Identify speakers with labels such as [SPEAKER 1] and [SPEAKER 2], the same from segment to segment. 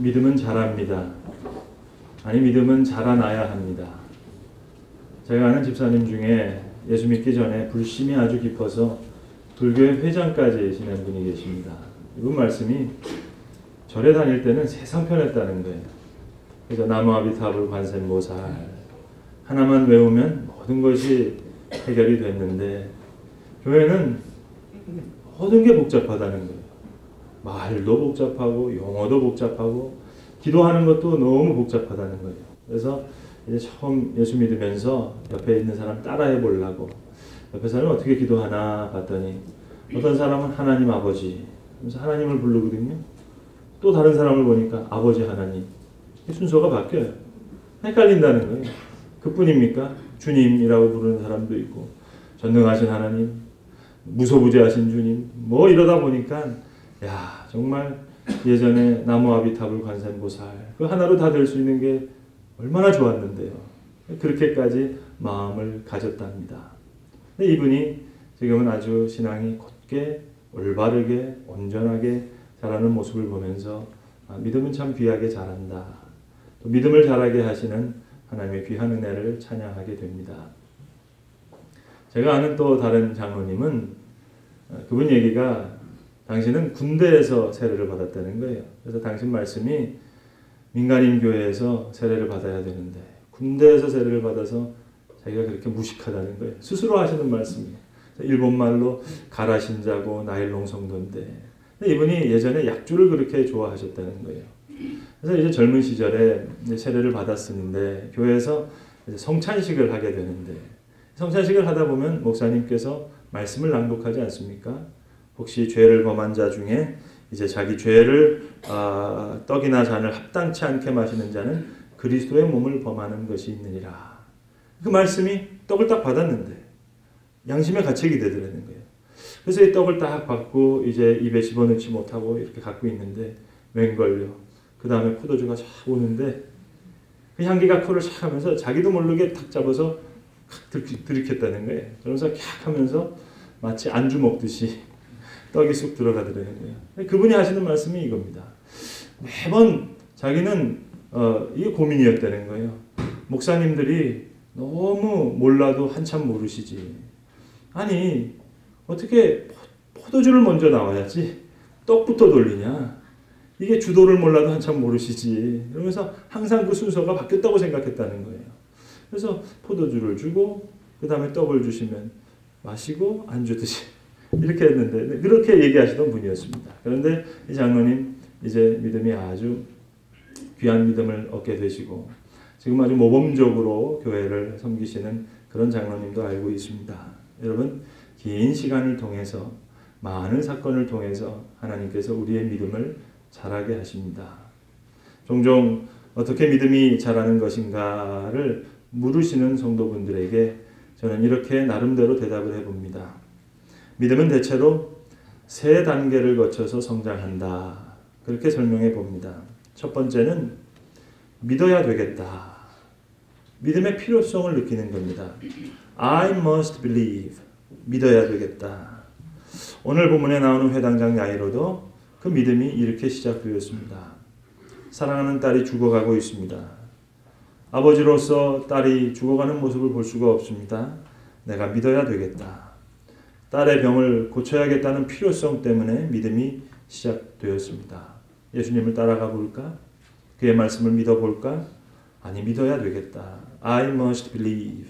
[SPEAKER 1] 믿음은 자랍니다. 아니, 믿음은 자라나야 합니다. 제가 아는 집사님 중에 예수 믿기 전에 불심이 아주 깊어서 불교의 회장까지 지낸 분이 계십니다. 이분 말씀이 절에 다닐 때는 세상 편했다는 거예요. 그래서 나무아비타불 관세음보살 하나만 외우면 모든 것이 해결이 됐는데 교회는 모든 게 복잡하다는 거예요. 말도 복잡하고 용어도 복잡하고 기도하는 것도 너무 복잡하다는 거예요. 그래서 이제 처음 예수 믿으면서 옆에 있는 사람 따라해 보려고 옆에 사람은 어떻게 기도하나 봤더니 어떤 사람은 하나님 아버지 그래서 하나님을 부르거든요. 또 다른 사람을 보니까 아버지 하나님 순서가 바뀌어요. 헷갈린다는 거예요. 그뿐입니까? 주님이라고 부르는 사람도 있고 전능하신 하나님, 무소부재하신 주님 뭐 이러다 보니까 야 정말 예전에 나무아비타불 관세음보살 그 하나로 다 될 수 있는 게 얼마나 좋았는데요. 그렇게까지 마음을 가졌답니다. 근데 이분이 지금은 아주 신앙이 곧게 올바르게 온전하게 자라는 모습을 보면서 믿음은 참 귀하게 자란다. 또 믿음을 자라게 하시는 하나님의 귀한 은혜를 찬양하게 됩니다. 제가 아는 또 다른 장로님은 그분 얘기가 당신은 군대에서 세례를 받았다는 거예요. 그래서 당신 말씀이 민간인 교회에서 세례를 받아야 되는데 군대에서 세례를 받아서 자기가 그렇게 무식하다는 거예요. 스스로 하시는 말씀이에요. 일본말로 가라신자고 나일롱 성도인데 이분이 예전에 약주를 그렇게 좋아하셨다는 거예요. 그래서 이제 젊은 시절에 이제 세례를 받았었는데 교회에서 이제 성찬식을 하게 되는데 성찬식을 하다 보면 목사님께서 말씀을 낭독하지 않습니까? 혹시 죄를 범한 자 중에 이제 자기 죄를 떡이나 잔을 합당치 않게 마시는 자는 그리스도의 몸을 범하는 것이 있느니라. 그 말씀이 떡을 딱 받았는데 양심의 가책이 되더라는 거예요. 그래서 이 떡을 딱 받고 이제 입에 집어넣지 못하고 이렇게 갖고 있는데 웬걸요. 그 다음에 포도주가 쫙 오는데 그 향기가 코를 샥 하면서 자기도 모르게 탁 잡아서 들이켰다는 거예요. 그러면서 캬 하면서 마치 안주 먹듯이 떡이 쑥 들어가더라는 거예요. 그분이 하시는 말씀이 이겁니다. 매번 자기는 이게 고민이었다는 거예요. 목사님들이 너무 몰라도 한참 모르시지. 아니 어떻게 포도주를 먼저 나와야지 떡부터 돌리냐. 이게 주도를 몰라도 한참 모르시지. 이러면서 항상 그 순서가 바뀌었다고 생각했다는 거예요. 그래서 포도주를 주고 그 다음에 떡을 주시면 마시고 안주 드시 이렇게 했는데 그렇게 얘기하시던 분이었습니다. 그런데 이 장로님 이제 믿음이 아주 귀한 믿음을 얻게 되시고 지금 아주 모범적으로 교회를 섬기시는 그런 장로님도 알고 있습니다. 여러분 긴 시간을 통해서 많은 사건을 통해서 하나님께서 우리의 믿음을 자라게 하십니다. 종종 어떻게 믿음이 자라는 것인가를 물으시는 성도분들에게 저는 이렇게 나름대로 대답을 해봅니다. 믿음은 대체로 세 단계를 거쳐서 성장한다. 그렇게 설명해 봅니다. 첫 번째는 믿어야 되겠다. 믿음의 필요성을 느끼는 겁니다. I must believe. 믿어야 되겠다. 오늘 본문에 나오는 회당장 야이로도 그 믿음이 이렇게 시작되었습니다. 사랑하는 딸이 죽어가고 있습니다. 아버지로서 딸이 죽어가는 모습을 볼 수가 없습니다. 내가 믿어야 되겠다. 딸의 병을 고쳐야겠다는 필요성 때문에 믿음이 시작되었습니다. 예수님을 따라가 볼까? 그의 말씀을 믿어볼까? 아니 믿어야 되겠다. I must believe.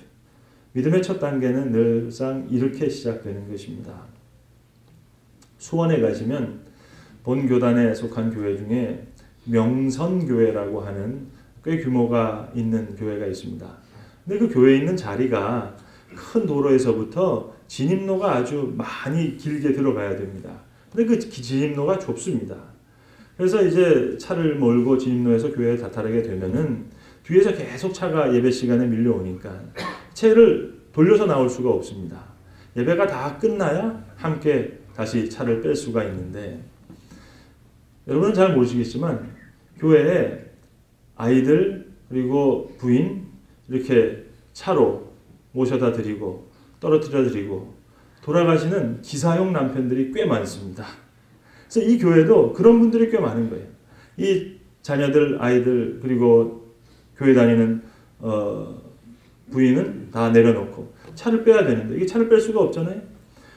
[SPEAKER 1] 믿음의 첫 단계는 늘상 이렇게 시작되는 것입니다. 수원에 가시면 본 교단에 속한 교회 중에 명선교회라고 하는 꽤 규모가 있는 교회가 있습니다. 근데 그 교회에 있는 자리가 큰 도로에서부터 진입로가 아주 많이 길게 들어가야 됩니다. 근데 그 진입로가 좁습니다. 그래서 이제 차를 몰고 진입로에서 교회에 다다르게 되면은 뒤에서 계속 차가 예배 시간에 밀려오니까 차를 돌려서 나올 수가 없습니다. 예배가 다 끝나야 함께 다시 차를 뺄 수가 있는데 여러분은 잘 모르시겠지만 교회에 아이들 그리고 부인 이렇게 차로 모셔다 드리고 떨어뜨려 드리고 돌아가시는 기사용 남편들이 꽤 많습니다. 그래서 이 교회도 그런 분들이 꽤 많은 거예요. 이 자녀들, 아이들, 그리고 교회 다니는 부인은 다 내려놓고 차를 빼야 되는데 이게 차를 뺄 수가 없잖아요.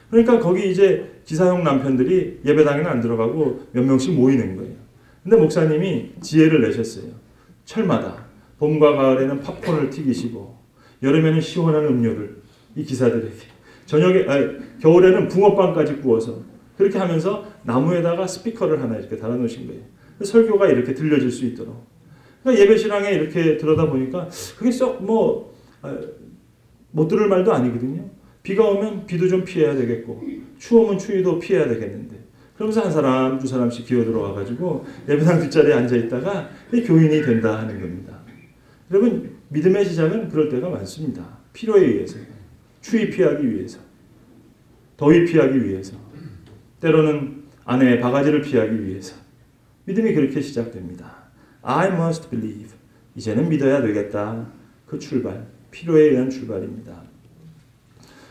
[SPEAKER 1] 그러니까 거기 이제 기사형 남편들이 예배당에는 안 들어가고 몇 명씩 모이는 거예요. 근데 목사님이 지혜를 내셨어요. 철마다 봄과 가을에는 팝콘을 튀기시고 여름에는 시원한 음료를 이 기사들에게, 겨울에는 붕어빵까지 구워서 그렇게 하면서 나무에다가 스피커를 하나 이렇게 달아놓으신 거예요. 설교가 이렇게 들려질 수 있도록. 그러니까 예배신앙에 이렇게 들어다 보니까 그게 썩 못 들을 말도 아니거든요. 비가 오면 비도 좀 피해야 되겠고 추우면 추위도 피해야 되겠는데 그러면서 한 사람 두 사람씩 기어 들어와가지고 예배당 뒷자리에 앉아있다가 교인이 된다 하는 겁니다. 여러분, 믿음의 시작은 그럴 때가 많습니다. 필요에 의해서, 추위 피하기 위해서, 더위 피하기 위해서, 때로는 아내의 바가지를 피하기 위해서 믿음이 그렇게 시작됩니다. I must believe. 이제는 믿어야 되겠다. 그 출발, 필요에 의한 출발입니다.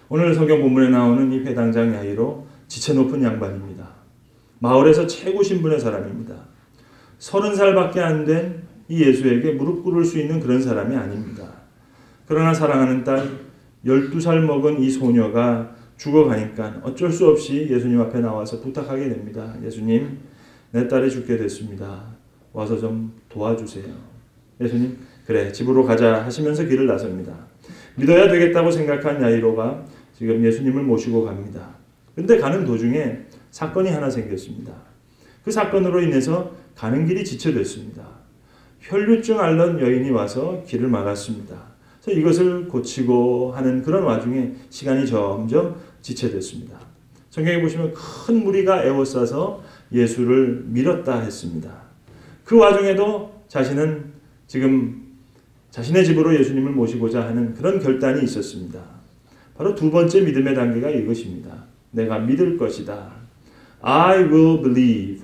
[SPEAKER 1] 오늘 성경 본문에 나오는 이 회당장 야이로 지체 높은 양반입니다. 마을에서 최고 신분의 사람입니다. 30살밖에 안 된 이 예수에게 무릎 꿇을 수 있는 그런 사람이 아닙니다. 그러나 사랑하는 딸 12살 먹은 이 소녀가 죽어가니까 어쩔 수 없이 예수님 앞에 나와서 부탁하게 됩니다. 예수님, 내 딸이 죽게 됐습니다. 와서 좀 도와주세요. 예수님, 그래, 집으로 가자 하시면서 길을 나섭니다. 믿어야 되겠다고 생각한 야이로가 지금 예수님을 모시고 갑니다. 그런데 가는 도중에 사건이 하나 생겼습니다. 그 사건으로 인해서 가는 길이 지체됐습니다. 혈류증 앓는 여인이 와서 길을 막았습니다. 그래서 이것을 고치고 하는 그런 와중에 시간이 점점 지체됐습니다. 성경에 보시면 큰 무리가 에워싸서 예수를 밀었다 했습니다. 그 와중에도 자신은 지금 자신의 집으로 예수님을 모시고자 하는 그런 결단이 있었습니다. 바로 두 번째 믿음의 단계가 이것입니다. 내가 믿을 것이다. I will believe.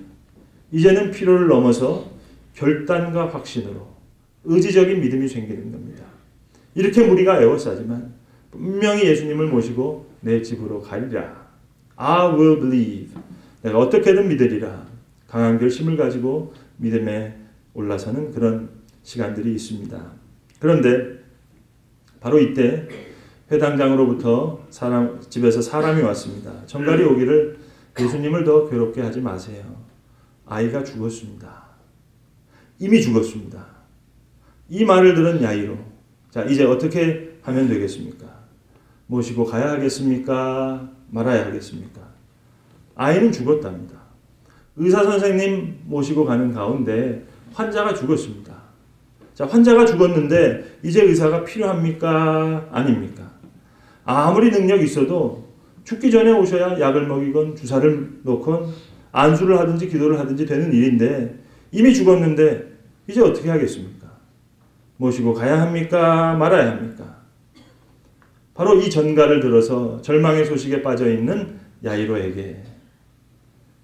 [SPEAKER 1] 이제는 필요를 넘어서 결단과 확신으로 의지적인 믿음이 생기는 겁니다. 이렇게 무리가 에워싸지만 분명히 예수님을 모시고 내 집으로 가리라. I will believe. 내가 어떻게든 믿으리라. 강한 결심을 가지고 믿음에 올라서는 그런 시간들이 있습니다. 그런데 바로 이때 회당장으로부터 집에서 사람이 왔습니다. 정갈이 오기를 예수님을 더 괴롭게 하지 마세요. 아이가 죽었습니다. 이미 죽었습니다. 이 말을 들은 야이로, 자, 이제 어떻게 하면 되겠습니까? 모시고 가야 하겠습니까? 말아야 하겠습니까? 아이는 죽었답니다. 의사 선생님 모시고 가는 가운데 환자가 죽었습니다. 자, 환자가 죽었는데 이제 의사가 필요합니까? 아닙니까? 아무리 능력이 있어도 죽기 전에 오셔야 약을 먹이건 주사를 놓건 안수를 하든지 기도를 하든지 되는 일인데 이미 죽었는데 이제 어떻게 하겠습니까? 모시고 가야 합니까? 말아야 합니까? 바로 이 전가를 들어서 절망의 소식에 빠져있는 야이로에게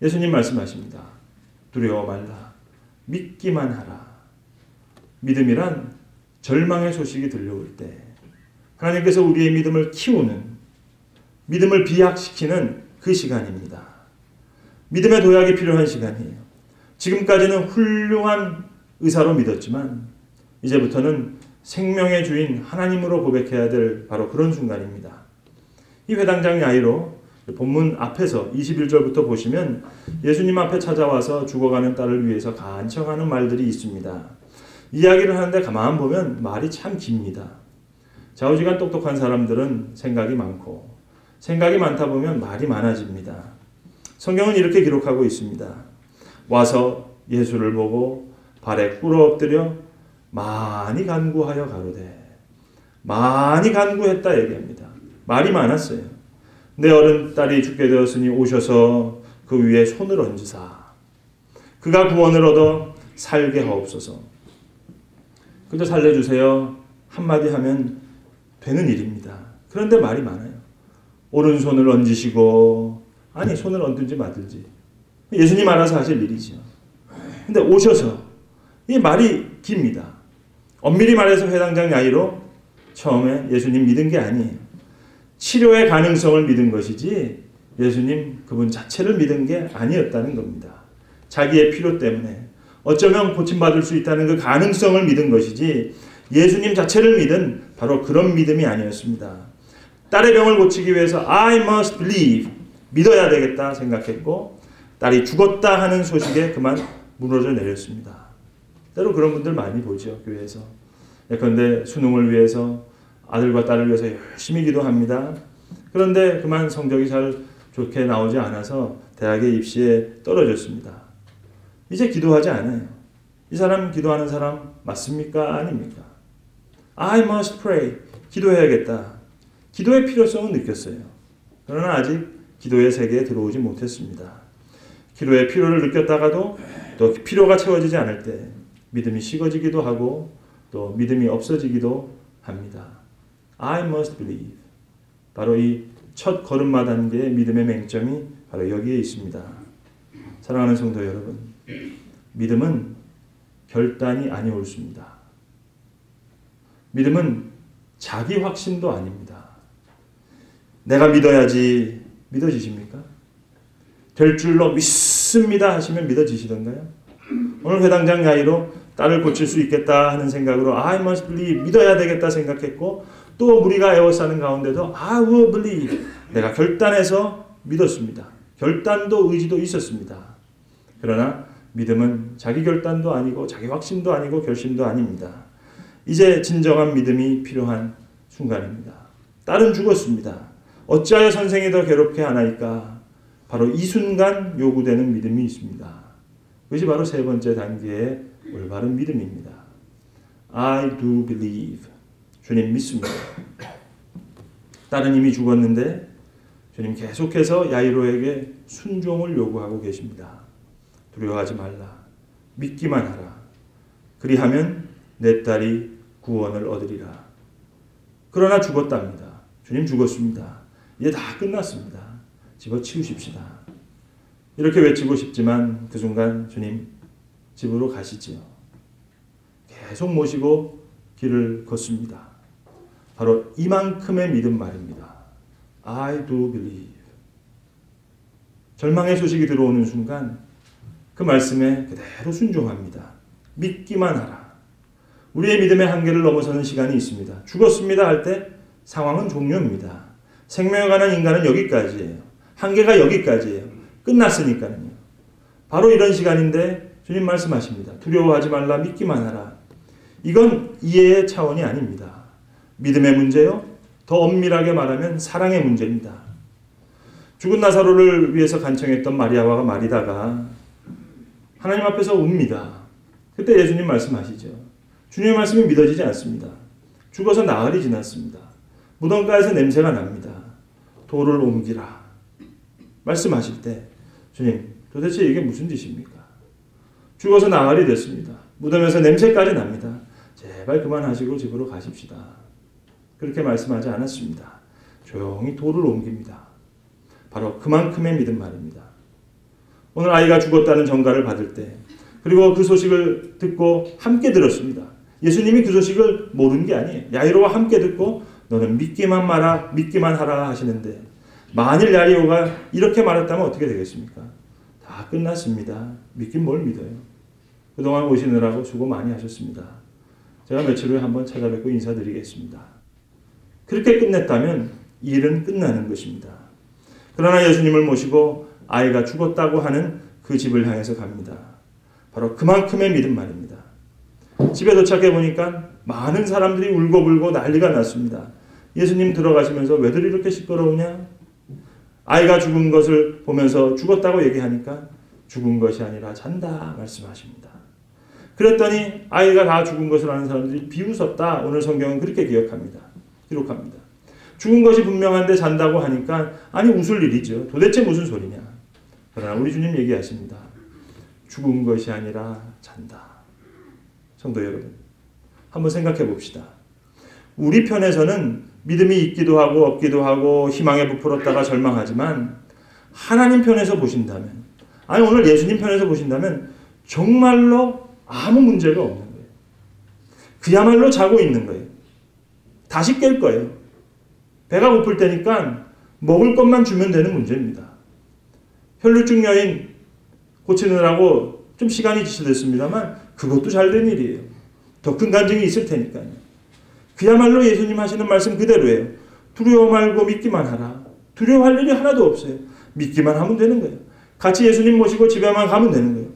[SPEAKER 1] 예수님 말씀하십니다. 두려워 말라. 믿기만 하라. 믿음이란 절망의 소식이 들려올 때 하나님께서 우리의 믿음을 키우는, 믿음을 비약시키는 그 시간입니다. 믿음의 도약이 필요한 시간이에요. 지금까지는 훌륭한 의사로 믿었지만 이제부터는 생명의 주인 하나님으로 고백해야 될 바로 그런 순간입니다. 이 회당장 야이로 본문 앞에서 21절부터 보시면 예수님 앞에 찾아와서 죽어가는 딸을 위해서 간청하는 말들이 있습니다. 이야기를 하는데 가만 보면 말이 참 깁니다. 좌우지간 똑똑한 사람들은 생각이 많고 생각이 많다 보면 말이 많아집니다. 성경은 이렇게 기록하고 있습니다. 와서 예수를 보고 발에 꿇어 엎드려 많이 간구하여 가로되, 많이 간구했다 얘기합니다. 말이 많았어요. 내 어른 딸이 죽게 되었으니 오셔서 그 위에 손을 얹으사 그가 구원을 얻어 살게 하옵소서. 그저 살려주세요 한마디 하면 되는 일입니다. 그런데 말이 많아요. 오른손을 얹으시고, 아니 손을 얹든지 말든지 예수님 알아서 하실 일이죠. 근데 오셔서, 이 말이 깁니다. 엄밀히 말해서 회당장 야이로 처음에 예수님 믿은 게 아니에요. 치료의 가능성을 믿은 것이지 예수님 그분 자체를 믿은 게 아니었다는 겁니다. 자기의 필요 때문에 어쩌면 고침받을 수 있다는 그 가능성을 믿은 것이지 예수님 자체를 믿은 바로 그런 믿음이 아니었습니다. 딸의 병을 고치기 위해서 I must believe, 믿어야 되겠다 생각했고 딸이 죽었다 하는 소식에 그만 무너져 내렸습니다. 때로 그런 분들 많이 보죠, 교회에서. 예컨대 수능을 위해서 아들과 딸을 위해서 열심히 기도합니다. 그런데 그만 성적이 잘 좋게 나오지 않아서 대학의 입시에 떨어졌습니다. 이제 기도하지 않아요. 이 사람 기도하는 사람 맞습니까? 아닙니까? I must pray. 기도해야겠다. 기도의 필요성은 느꼈어요. 그러나 아직 기도의 세계에 들어오지 못했습니다. 기도의 필요를 느꼈다가도 또 필요가 채워지지 않을 때 믿음이 식어지기도 하고 또 믿음이 없어지기도 합니다. I must believe. 바로 이 첫 걸음마 단계의 믿음의 맹점이 바로 여기에 있습니다. 사랑하는 성도 여러분, 믿음은 결단이 아니옳습니다. 믿음은 자기 확신도 아닙니다. 내가 믿어야지 믿어지십니까? 될 줄로 믿습니다 하시면 믿어지시던가요? 오늘 회당장 야이로 딸을 고칠 수 있겠다 하는 생각으로 I must believe, 믿어야 되겠다 생각했고 또 무리가 에워싸는 가운데도 I will believe, 내가 결단해서 믿었습니다. 결단도 의지도 있었습니다. 그러나 믿음은 자기 결단도 아니고 자기 확신도 아니고 결심도 아닙니다. 이제 진정한 믿음이 필요한 순간입니다. 딸은 죽었습니다. 어찌하여 선생이 더 괴롭게 하나이까? 바로 이 순간 요구되는 믿음이 있습니다. 그것이 바로 세 번째 단계의 올바른 믿음입니다. I do believe. 주님 믿습니다. 딸은 이미 죽었는데 주님 계속해서 야이로에게 순종을 요구하고 계십니다. 두려워하지 말라. 믿기만 하라. 그리하면 내 딸이 구원을 얻으리라. 그러나 죽었답니다. 주님 죽었습니다. 이제 다 끝났습니다. 집어치우십시다. 이렇게 외치고 싶지만 그 순간 주님 집으로 가시지요. 계속 모시고 길을 걷습니다. 바로 이만큼의 믿음 말입니다. I do believe. 절망의 소식이 들어오는 순간 그 말씀에 그대로 순종합니다. 믿기만 하라. 우리의 믿음의 한계를 넘어서는 시간이 있습니다. 죽었습니다 할 때 상황은 종료입니다. 생명에 관한 인간은 여기까지예요. 한계가 여기까지예요. 끝났으니까요. 바로 이런 시간인데 주님 말씀하십니다. 두려워하지 말라, 믿기만 하라. 이건 이해의 차원이 아닙니다. 믿음의 문제요? 더 엄밀하게 말하면 사랑의 문제입니다. 죽은 나사로를 위해서 간청했던 마리아와 마리다가 하나님 앞에서 웁니다. 그때 예수님 말씀하시죠. 주님의 말씀이 믿어지지 않습니다. 죽어서 나흘이 지났습니다. 무덤가에서 냄새가 납니다. 돌을 옮기라. 말씀하실 때 주님 도대체 이게 무슨 짓입니까? 죽어서 나흘이 됐습니다. 무덤에서 냄새까지 납니다. 제발 그만하시고 집으로 가십시다. 그렇게 말씀하지 않았습니다. 조용히 돌을 옮깁니다. 바로 그만큼의 믿음 말입니다. 오늘 아이가 죽었다는 전가를 받을 때 그리고 그 소식을 듣고 함께 들었습니다. 예수님이 그 소식을 모르는 게 아니에요. 야이로와 함께 듣고 너는 믿기만 마라, 믿기만 하라 하시는데 만일 야이로가 이렇게 말했다면 어떻게 되겠습니까? 다 끝났습니다. 믿긴 뭘 믿어요. 그동안 오시느라고 수고 많이 하셨습니다. 제가 며칠 후에 한번 찾아뵙고 인사드리겠습니다. 그렇게 끝냈다면 일은 끝나는 것입니다. 그러나 예수님을 모시고 아이가 죽었다고 하는 그 집을 향해서 갑니다. 바로 그만큼의 믿음 말입니다. 집에 도착해 보니까 많은 사람들이 울고불고 난리가 났습니다. 예수님 들어가시면서 왜들 이렇게 시끄러우냐? 아이가 죽은 것을 보면서 죽었다고 얘기하니까 죽은 것이 아니라 잔다 말씀하십니다. 그랬더니 아이가 다 죽은 것을 아는 사람들이 비웃었다. 오늘 성경은 그렇게 기록합니다. 죽은 것이 분명한데 잔다고 하니까 아니 웃을 일이죠. 도대체 무슨 소리냐. 그러나 우리 주님 얘기하십니다. 죽은 것이 아니라 잔다. 성도 여러분, 한번 생각해 봅시다. 우리 편에서는 믿음이 있기도 하고 없기도 하고 희망에 부풀었다가 절망하지만 하나님 편에서 보신다면, 아니 오늘 예수님 편에서 보신다면 정말로 아무 문제가 없는 거예요. 그야말로 자고 있는 거예요. 다시 깰 거예요. 배가 고플 때니까 먹을 것만 주면 되는 문제입니다. 혈루증 여인 고치느라고 좀 시간이 지체됐습니다만 그것도 잘된 일이에요. 더 큰 간증이 있을 테니까요. 그야말로 예수님 하시는 말씀 그대로예요. 두려워 말고 믿기만 하라. 두려워할 일이 하나도 없어요. 믿기만 하면 되는 거예요. 같이 예수님 모시고 집에만 가면 되는 거예요.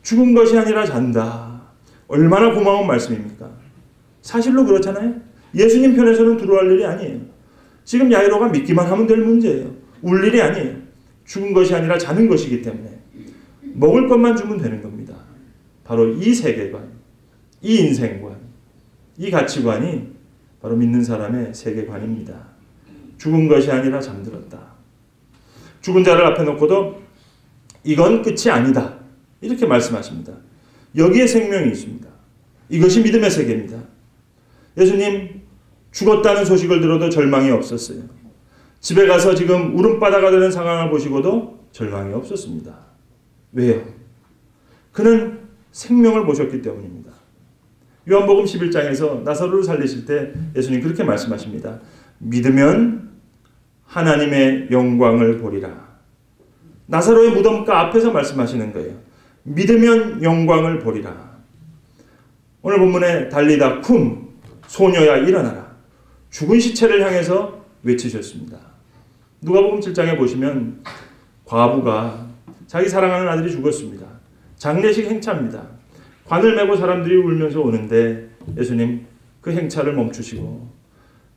[SPEAKER 1] 죽은 것이 아니라 잔다. 얼마나 고마운 말씀입니까? 사실로 그렇잖아요. 예수님 편에서는 두려워할 일이 아니에요. 지금 야이로가 믿기만 하면 될 문제예요. 울 일이 아니에요. 죽은 것이 아니라 자는 것이기 때문에 먹을 것만 주면 되는 겁니다. 바로 이 세계관, 이 인생관, 이 가치관이 바로 믿는 사람의 세계관입니다. 죽은 것이 아니라 잠들었다. 죽은 자를 앞에 놓고도 이건 끝이 아니다. 이렇게 말씀하십니다. 여기에 생명이 있습니다. 이것이 믿음의 세계입니다. 예수님 죽었다는 소식을 들어도 절망이 없었어요. 집에 가서 지금 울음바다가 되는 상황을 보시고도 절망이 없었습니다. 왜요? 그는 생명을 보셨기 때문입니다. 요한복음 11장에서 나사로를 살리실 때 예수님 그렇게 말씀하십니다. 믿으면 하나님의 영광을 보리라. 나사로의 무덤가 앞에서 말씀하시는 거예요. 믿으면 영광을 보리라. 오늘 본문에 달리다 쿰 소녀야 일어나라. 죽은 시체를 향해서 외치셨습니다. 누가복음 7장에 보시면 과부가 자기 사랑하는 아들이 죽었습니다. 장례식 행차입니다. 관을 메고 사람들이 울면서 오는데 예수님 그 행차를 멈추시고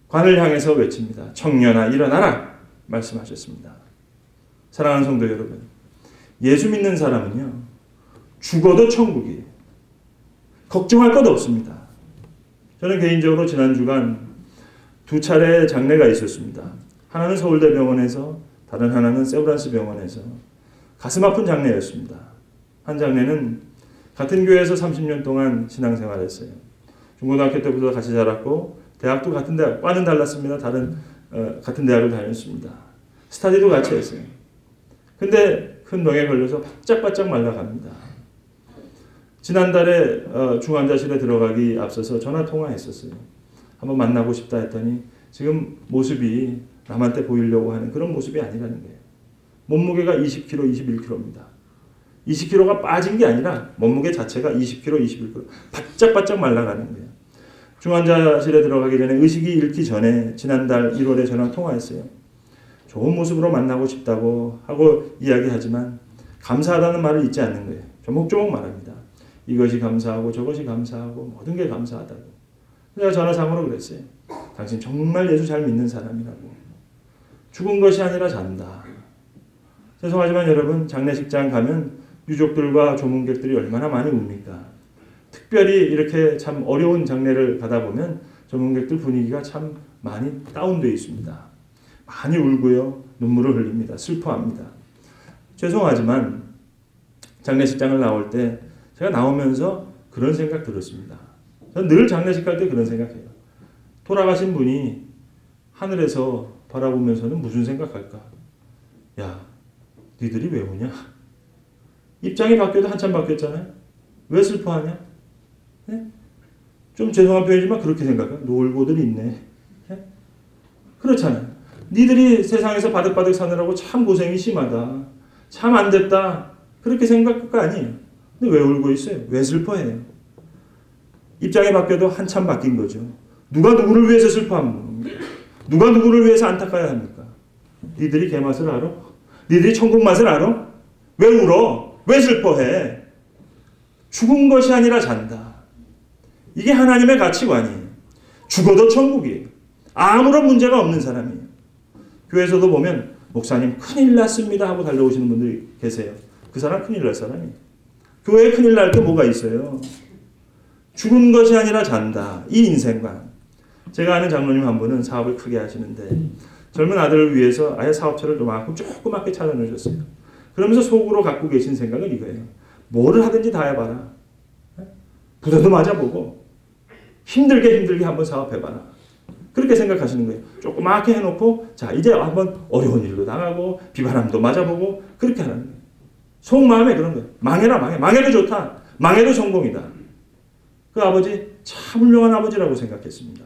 [SPEAKER 1] 관을 향해서 외칩니다. 청년아 일어나라 말씀하셨습니다. 사랑하는 성도 여러분, 예수 믿는 사람은요 죽어도 천국이에요. 걱정할 것 없습니다. 저는 개인적으로 지난 주간 2차례 장례가 있었습니다. 하나는 서울대병원에서, 다른 하나는 세브란스 병원에서 가슴 아픈 장례였습니다. 한 장례는 같은 교회에서 30년 동안 신앙생활했어요. 중고등학교 때부터 같이 자랐고 대학도 같은 대학, 과는 달랐습니다. 같은 대학을 다녔습니다. 스타디도 같이 했어요. 근데 큰 병에 걸려서 바짝바짝 말라갑니다. 지난달에 중환자실에 들어가기 앞서서 전화통화했었어요. 한번 만나고 싶다 했더니 지금 모습이 남한테 보이려고 하는 그런 모습이 아니라는 거예요. 몸무게가 20kg, 21kg입니다. 20kg가 빠진 게 아니라 몸무게 자체가 20kg, 21kg 바짝바짝 말라가는 거예요. 중환자실에 들어가기 전에 의식이 잃기 전에 지난달 1월에 전화 통화했어요. 좋은 모습으로 만나고 싶다고 하고 이야기하지만 감사하다는 말을 잊지 않는 거예요. 조목조목 말합니다. 이것이 감사하고 저것이 감사하고 모든 게 감사하다고. 제가 전화상으로 그랬어요. 당신 정말 예수 잘 믿는 사람이라고. 죽은 것이 아니라 잔다. 죄송하지만 여러분 장례식장 가면 유족들과 조문객들이 얼마나 많이 웁니까? 특별히 이렇게 참 어려운 장례를 가다 보면 조문객들 분위기가 참 많이 다운되어 있습니다. 많이 울고요. 눈물을 흘립니다. 슬퍼합니다. 죄송하지만 장례식장을 나올 때 제가 나오면서 그런 생각 들었습니다. 저는 늘 장례식 갈 때 그런 생각해요. 돌아가신 분이 하늘에서 바라보면서는 무슨 생각할까? 야, 니들이 왜 우냐? 입장이 바뀌어도 한참 바뀌었잖아요. 왜 슬퍼하냐? 네? 좀 죄송한 표현이지만 그렇게 생각해. 놀고들 있네. 네? 그렇잖아요. 니들이 세상에서 바득바득 사느라고 참 고생이 심하다. 참 안 됐다. 그렇게 생각할 거 아니에요. 근데 왜 울고 있어요? 왜 슬퍼해요? 입장이 바뀌어도 한참 바뀐 거죠. 누가 누구를 위해서 슬퍼합니까? 누가 누구를 위해서 안타까워야 합니까? 니들이 개맛을 알아? 니들이 천국 맛을 알아? 왜 울어? 왜 슬퍼해? 죽은 것이 아니라 잔다. 이게 하나님의 가치관이에요. 죽어도 천국이에요. 아무런 문제가 없는 사람이에요. 교회에서도 보면 목사님 큰일 났습니다 하고 달려오시는 분들이 계세요. 그 사람 큰일 날 사람이에요. 교회에 큰일 날 게 뭐가 있어요? 죽은 것이 아니라 잔다. 이 인생관. 제가 아는 장로님 한 분은 사업을 크게 하시는데 젊은 아들을 위해서 아예 사업체를 조그맣게 차려놓으셨어요. 그러면서 속으로 갖고 계신 생각은 이거예요. 뭐를 하든지 다 해봐라. 부도도 맞아보고 힘들게 한번 사업해봐라. 그렇게 생각하시는 거예요. 조그맣게 해놓고 자 이제 한번 어려운 일도 당하고 비바람도 맞아보고 그렇게 하는 거예요. 속마음에 그런 거예요. 망해라 망해. 망해도 좋다. 망해도 성공이다. 그 아버지 참 훌륭한 아버지라고 생각했습니다.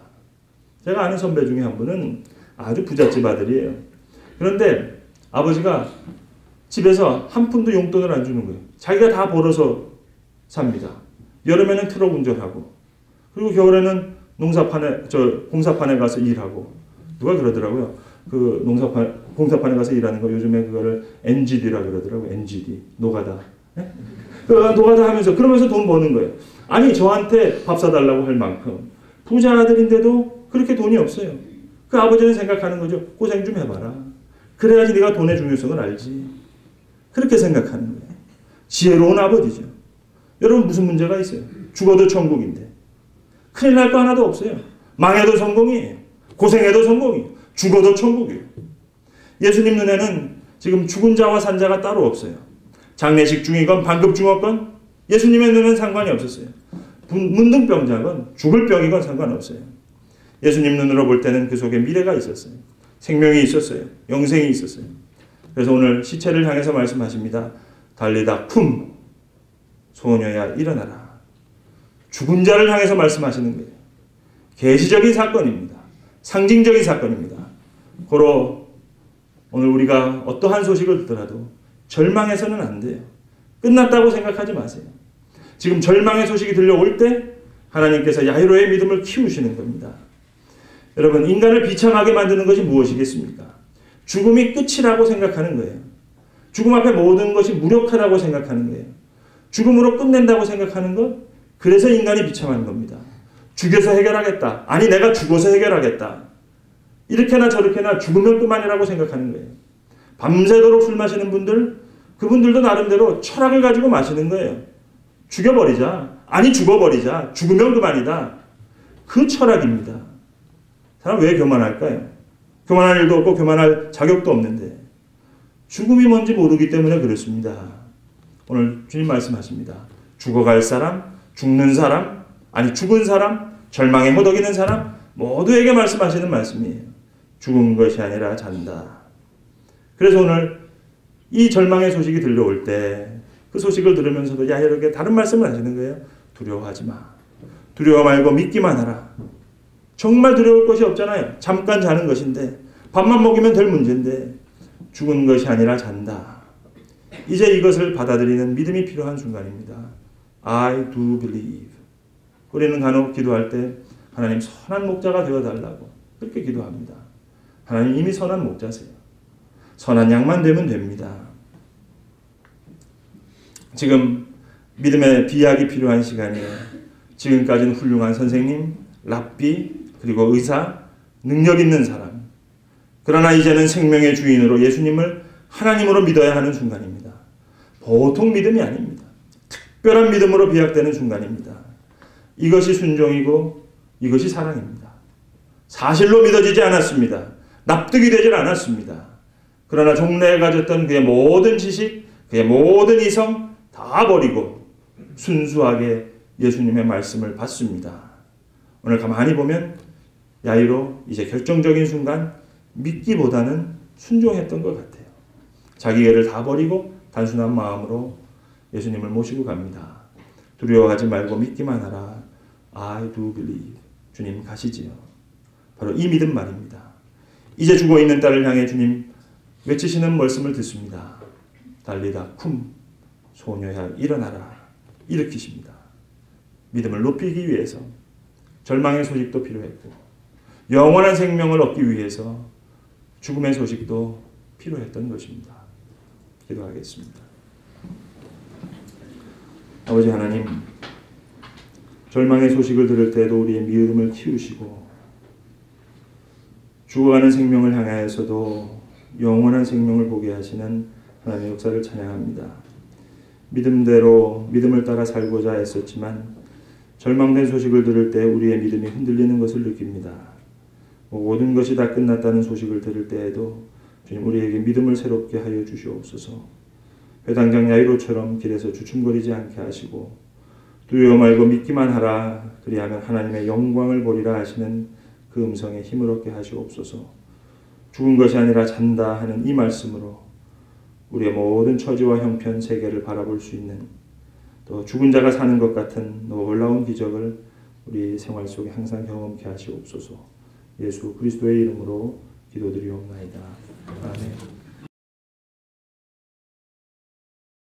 [SPEAKER 1] 제가 아는 선배 중에 한 분은 아주 부잣집 아들이에요. 그런데 아버지가 집에서 한 푼도 용돈을 안 주는 거예요. 자기가 다 벌어서 삽니다. 여름에는 트럭 운전하고, 그리고 겨울에는 공사판에 가서 일하고. 누가 그러더라고요. 그 공사판에 가서 일하는 거 요즘에 그거를 NGD라 그러더라고요. NGD. 노가다. 네? 노가다 하면서, 그러면서 돈 버는 거예요. 아니, 저한테 밥 사달라고 할 만큼 부자 아들인데도 그렇게 돈이 없어요. 그 아버지는 생각하는 거죠. 고생 좀 해봐라. 그래야지 네가 돈의 중요성을 알지. 그렇게 생각하는 거예요. 지혜로운 아버지죠. 여러분, 무슨 문제가 있어요? 죽어도 천국인데. 큰일 날 거 하나도 없어요. 망해도 성공이에요. 고생해도 성공이에요. 죽어도 천국이에요. 예수님 눈에는 지금 죽은 자와 산 자가 따로 없어요. 장례식 중이건 반급 중이건 예수님의 눈에는 상관이 없었어요. 문둥병자건 죽을 병이건 상관없어요. 예수님 눈으로 볼 때는 그 속에 미래가 있었어요. 생명이 있었어요. 영생이 있었어요. 그래서 오늘 시체를 향해서 말씀하십니다. 달리다 쿰 소녀야 일어나라. 죽은 자를 향해서 말씀하시는 거예요. 계시적인 사건입니다. 상징적인 사건입니다. 고로 오늘 우리가 어떠한 소식을 듣더라도 절망해서는 안 돼요. 끝났다고 생각하지 마세요. 지금 절망의 소식이 들려올 때 하나님께서 야이로의 믿음을 키우시는 겁니다. 여러분, 인간을 비참하게 만드는 것이 무엇이겠습니까? 죽음이 끝이라고 생각하는 거예요. 죽음 앞에 모든 것이 무력하다고 생각하는 거예요. 죽음으로 끝낸다고 생각하는 것, 그래서 인간이 비참한 겁니다. 죽여서 해결하겠다. 아니, 내가 죽어서 해결하겠다. 이렇게나 저렇게나 죽으면 그만이라고 생각하는 거예요. 밤새도록 술 마시는 분들, 그분들도 나름대로 철학을 가지고 마시는 거예요. 죽여버리자. 아니, 죽어버리자. 죽으면 그만이다. 그 철학입니다. 사람 왜 교만할까요? 교만할 일도 없고 교만할 자격도 없는데 죽음이 뭔지 모르기 때문에 그렇습니다. 오늘 주님 말씀하십니다. 죽어갈 사람, 죽는 사람, 아니 죽은 사람, 절망에 허덕이는 사람 모두에게 말씀하시는 말씀이에요. 죽은 것이 아니라 잔다. 그래서 오늘 이 절망의 소식이 들려올 때 그 소식을 들으면서도 야이로에게 다른 말씀을 하시는 거예요. 두려워하지 마. 두려워 말고 믿기만 하라. 정말 두려울 것이 없잖아요. 잠깐 자는 것인데, 밥만 먹이면 될 문제인데 죽은 것이 아니라 잔다. 이제 이것을 받아들이는 믿음이 필요한 순간입니다. I do believe. 우리는 간혹 기도할 때 하나님 선한 목자가 되어달라고 그렇게 기도합니다. 하나님 이미 선한 목자세요. 선한 양만 되면 됩니다. 지금 믿음의 비약이 필요한 시간이에요. 지금까지는 훌륭한 선생님, 랍비, 그리고 의사, 능력 있는 사람. 그러나 이제는 생명의 주인으로 예수님을 하나님으로 믿어야 하는 순간입니다. 보통 믿음이 아닙니다. 특별한 믿음으로 비약되는 순간입니다. 이것이 순종이고 이것이 사랑입니다. 사실로 믿어지지 않았습니다. 납득이 되질 않았습니다. 그러나 종래에 가졌던 그의 모든 지식, 그의 모든 이성 다 버리고 순수하게 예수님의 말씀을 받습니다. 오늘 가만히 보면 야이로 이제 결정적인 순간 믿기보다는 순종했던 것 같아요. 자기 애를 다 버리고 단순한 마음으로 예수님을 모시고 갑니다. 두려워하지 말고 믿기만 하라. I do believe. 주님 가시지요. 바로 이 믿음 말입니다. 이제 죽어있는 딸을 향해 주님 외치시는 말씀을 듣습니다. 달리다 쿰 소녀야 일어나라. 일으키십니다. 믿음을 높이기 위해서 절망의 소식도 필요했고 영원한 생명을 얻기 위해서 죽음의 소식도 필요했던 것입니다. 기도하겠습니다. 아버지 하나님, 절망의 소식을 들을 때도 우리의 믿음을 키우시고 죽어가는 생명을 향하여서도 영원한 생명을 보게 하시는 하나님의 역사를 찬양합니다. 믿음대로 믿음을 따라 살고자 했었지만 절망된 소식을 들을 때 우리의 믿음이 흔들리는 것을 느낍니다. 모든 것이 다 끝났다는 소식을 들을 때에도 주님 우리에게 믿음을 새롭게 하여 주시옵소서. 회당장 야이로처럼 길에서 주춤거리지 않게 하시고 두려워 말고 믿기만 하라. 그리하면 하나님의 영광을 보리라 하시는 그 음성에 힘을 얻게 하시옵소서. 죽은 것이 아니라 잔다 하는 이 말씀으로 우리의 모든 처지와 형편 세계를 바라볼 수 있는 또 죽은 자가 사는 것 같은 놀라운 기적을 우리 생활 속에 항상 경험케 하시옵소서. 예수 그리스도의 이름으로 기도드리옵나이다. 아멘.